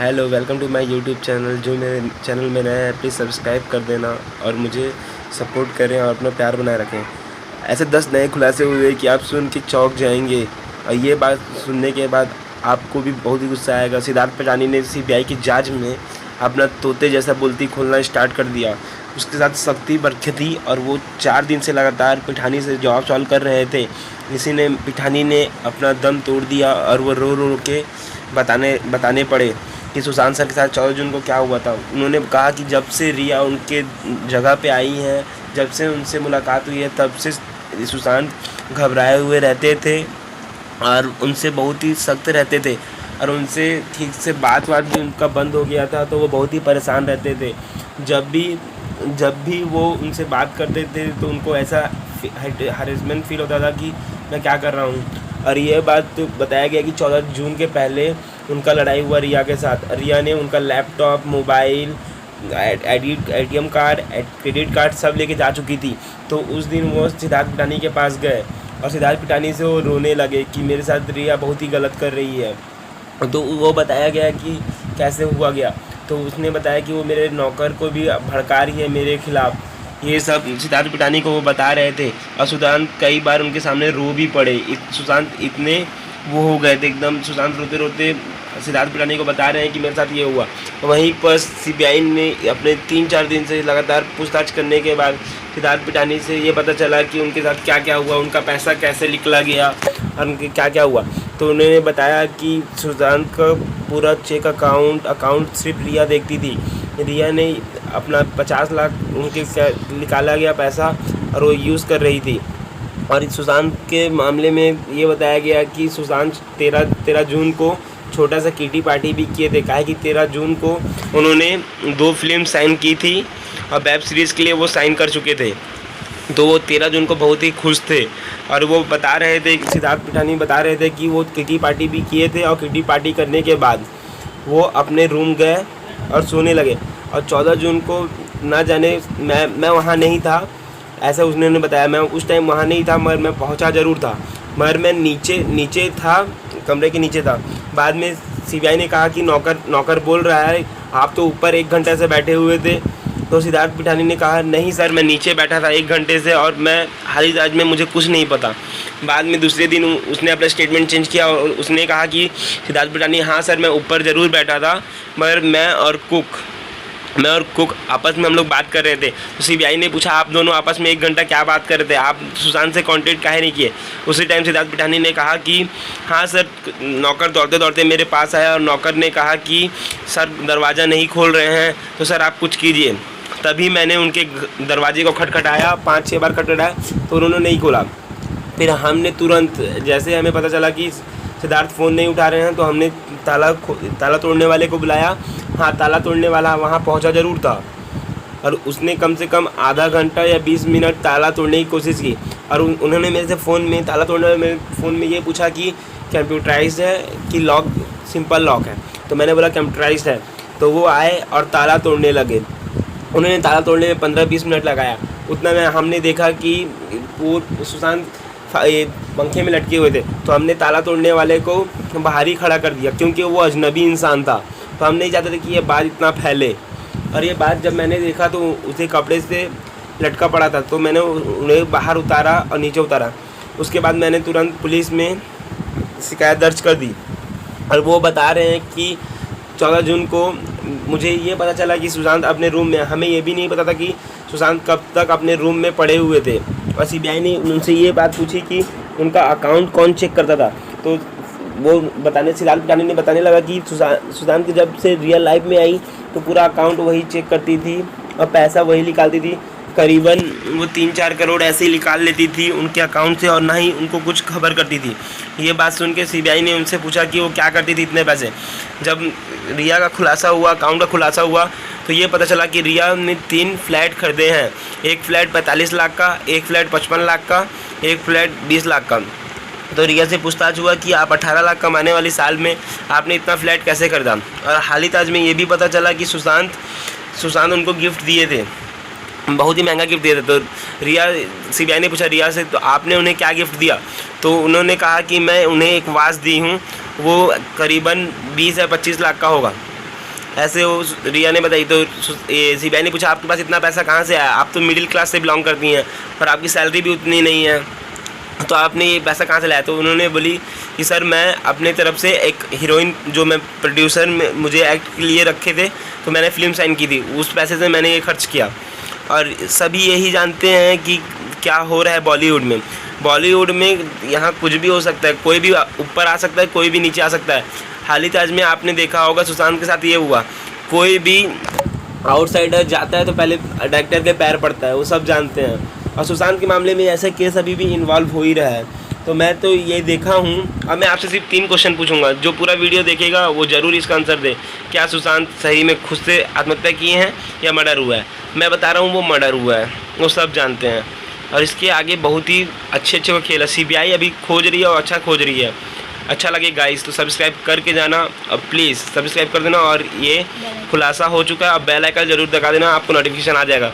Hello, welcome to my YouTube channel. जो मेरे channel में नया है प्लीज़ सब्सक्राइब कर देना और मुझे सपोर्ट करें और अपना प्यार बनाए रखें। ऐसे 10 नए खुलासे हुए कि आप सुन के चौंक जाएंगे और ये बात सुनने के बाद आपको भी बहुत ही गुस्सा आएगा। सिद्धार्थ पिटानी ने सीबीआई की जांच में अपना तोते जैसा बोलती खोलना स्टार्ट कर दिया। उसके साथ शक्ति बरखी और वो 4 दिन से लगातार पिठानी से जवाब सवाल कर रहे थे। इसी ने पिठानी ने अपना दम तोड़ दिया और वो रो रो के बताने पड़े कि सुशांत सर के साथ 14 जून को क्या हुआ था। उन्होंने कहा कि जब से रिया उनके जगह पे आई हैं, जब से उनसे मुलाकात हुई है, तब से सुशांत घबराए हुए रहते थे और उनसे बहुत ही सख्त रहते थे और उनसे ठीक से बात भी उनका बंद हो गया था, तो वो बहुत ही परेशान रहते थे। जब भी वो उनसे बात करते थे तो उनको ऐसा हरेसमेंट फील होता था कि मैं क्या कर रहा हूँ। और ये बात बताया गया कि 14 जून के पहले उनका लड़ाई हुआ रिया के साथ। रिया ने उनका laptop, mobile, ATM card, credit card सब लेके जा चुकी थी। तो उस दिन वो सिद्धार्थ पिटानी के पास गए और सिद्धार्थ पिटानी से वो रोने लगे कि मेरे साथ रिया बहुत ही गलत कर रही है। तो वो बताया गया कि कैसे हुआ गया। तो उसने बताया कि वो मेरे नौकर को भी भड़का रही है मेरे खिलाफ़। ये सब सिद्धार्थ पिटानी को वो बता रहे थे और सुशांत कई बार उनके सामने रो भी पड़े। सुशांत इतने वो हो गए थे एकदम। सुशांत रोते रोते सिद्धार्थ पिटानी को बता रहे हैं कि मेरे साथ ये हुआ। वहीं पर सीबीआई ने अपने 3-4 दिन से लगातार पूछताछ करने के बाद सिद्धार्थ पिटानी से ये पता चला कि उनके साथ क्या क्या हुआ, उनका पैसा कैसे निकला गया और उनके क्या क्या हुआ। तो उन्होंने बताया कि सुशांत का पूरा चेक अकाउंट सिर्फ रिया देखती थी। रिया ने अपना 50 लाख उनके निकाला गया पैसा और वो यूज़ कर रही थी। और सुशांत के मामले में ये बताया गया कि सुशांत 13 जून को छोटा सा किटी पार्टी भी किए थे। कहा कि 13 जून को उन्होंने 2 फिल्म साइन की थी और वेब सीरीज़ के लिए वो साइन कर चुके थे। तो वो 13 जून को बहुत ही खुश थे और वो बता रहे थे, सिद्धार्थ पिटानी बता रहे थे कि वो किटी पार्टी भी किए थे और किटी पार्टी करने के बाद वो अपने रूम गए और सोने लगे। और 14 जून को ना जाने मैं वहाँ नहीं था, ऐसा उन्होंने बताया। मैं उस टाइम वहाँ नहीं था मगर मैं पहुँचा ज़रूर था, मगर मैं नीचे था, कमरे के नीचे था। बाद में सीबीआई ने कहा कि नौकर बोल रहा है आप तो ऊपर 1 घंटे से बैठे हुए थे। तो सिद्धार्थ पिटानी ने कहा नहीं सर, मैं नीचे बैठा था 1 घंटे से और मैं हाल ही में मुझे कुछ नहीं पता। बाद में दूसरे दिन उसने अपना स्टेटमेंट चेंज किया और उसने कहा कि सिद्धार्थ पिटानी हाँ सर, मैं ऊपर ज़रूर बैठा था मगर मैं और कुक आपस में हम लोग बात कर रहे थे। तो सीबीआई ने पूछा आप दोनों आपस में 1 घंटा क्या बात कर रहे थे, आप सुशांत से कांटेक्ट काहे नहीं किए। उसी टाइम सिद्धार्थ पिटानी ने कहा कि हाँ सर, नौकर दौड़ते दौड़ते मेरे पास आया और नौकर ने कहा कि सर दरवाज़ा नहीं खोल रहे हैं तो सर आप कुछ कीजिए। तभी मैंने उनके दरवाजे को खटखटाया, 5-6 बार खटखटाया तो उन्होंने नहीं खोला। फिर हमने तुरंत, जैसे हमें पता चला कि सिद्धार्थ फ़ोन नहीं उठा रहे हैं, तो हमने ताला तोड़ने वाले को बुलाया। हाँ, ताला तोड़ने वाला वहाँ पहुँचा ज़रूर था और उसने कम से कम आधा घंटा या 20 मिनट ताला तोड़ने की कोशिश की। और उन्होंने मेरे से फ़ोन में ताला तोड़ने वाले मेरे फ़ोन में ये पूछा कि कंप्यूटराइज्ड है कि लॉक सिंपल लॉक है। तो मैंने बोला कंप्यूटराइज्ड है। तो वो आए और ताला तोड़ने लगे। उन्होंने ताला तोड़ने में 15-20 मिनट लगाया। उतना में हमने देखा कि वो सुशांत पंखे में लटके हुए थे। तो हमने ताला तोड़ने वाले को बाहर ही खड़ा कर दिया क्योंकि वो अजनबी इंसान था। तो हम नहीं चाहते थे कि ये बात इतना फैले। और ये बात जब मैंने देखा तो उसे कपड़े से लटका पड़ा था, तो मैंने उन्हें बाहर उतारा और नीचे उतारा। उसके बाद मैंने तुरंत पुलिस में शिकायत दर्ज कर दी। और वो बता रहे हैं कि 14 जून को मुझे ये पता चला कि सुशांत अपने रूम में, हमें ये भी नहीं पता था कि सुशांत कब तक अपने रूम में पड़े हुए थे। और सीबीआई ने उनसे ये बात पूछी कि उनका अकाउंट कौन चेक करता था। तो वो सिद्धार्थ पिटानी ने बताने लगा कि सुशांत की जब से रियल लाइफ में आई तो पूरा अकाउंट वही चेक करती थी और पैसा वही निकालती थी। करीबन वो 3-4 करोड़ ऐसे ही निकाल लेती थी उनके अकाउंट से और ना ही उनको कुछ खबर करती थी। ये बात सुन के सीबीआई ने उनसे पूछा कि वो क्या करती थी इतने पैसे। जब रिया का खुलासा हुआ, अकाउंट का खुलासा हुआ, तो ये पता चला कि रिया ने 3 फ्लैट खरीदे हैं। एक फ्लैट 45 लाख का, एक फ्लैट 55 लाख का, एक फ्लैट 20 लाख का। तो रिया से पूछताछ हुआ कि आप 18 लाख कमाने वाली साल में आपने इतना फ्लैट कैसे खरीदा। और हाल ही ताज में ये भी पता चला कि सुशांत उनको गिफ्ट दिए थे, बहुत ही महंगा गिफ्ट दिए थे। तो सीबीआई ने पूछा रिया से तो आपने उन्हें क्या गिफ्ट दिया। तो उन्होंने कहा कि मैं उन्हें एक वाच दी हूँ, वो करीबन 20 या 25 लाख का होगा। ऐसे वो रिया ने बताई। तो सीबीआई ने पूछा आपके पास इतना पैसा कहाँ से आया, आप तो मिडिल क्लास से बिलोंग करती हैं और आपकी सैलरी भी उतनी नहीं है, तो आपने ये पैसा कहाँ से लाया। तो उन्होंने बोली कि सर मैं अपने तरफ से एक हीरोइन जो मैं प्रोड्यूसर में मुझे एक्ट के लिए रखे थे, तो मैंने फ़िल्म साइन की थी, उस पैसे से मैंने ये खर्च किया। और सभी यही जानते हैं कि क्या हो रहा है बॉलीवुड में। बॉलीवुड में यहाँ कुछ भी हो सकता है, कोई भी ऊपर आ सकता है, कोई भी नीचे आ सकता है। हाल ही ताज में आपने देखा होगा सुशांत के साथ ये हुआ, कोई भी आउटसाइडर जाता है तो पहले डायरेक्टर के पैर पड़ता है, वो सब जानते हैं। और सुशांत के मामले में ऐसा केस अभी भी इन्वॉल्व हो ही रहा है। तो मैं तो ये देखा हूँ। अब मैं आपसे सिर्फ 3 क्वेश्चन पूछूंगा, जो पूरा वीडियो देखेगा वो ज़रूर इसका आंसर दे। क्या सुशांत सही में खुद से आत्महत्या किए हैं या मर्डर हुआ है? मैं बता रहा हूँ वो मर्डर हुआ है, वो सब जानते हैं। और इसके आगे बहुत ही अच्छे को खेल है। सीबीआई अभी खोज रही है और अच्छा खोज रही है। अच्छा लगे गाइस तो सब्सक्राइब करके जाना, अब प्लीज़ सब्सक्राइब कर देना। और ये खुलासा हो चुका है, अब बेल आइकन ज़रूर दबा देना, आपको नोटिफिकेशन आ जाएगा।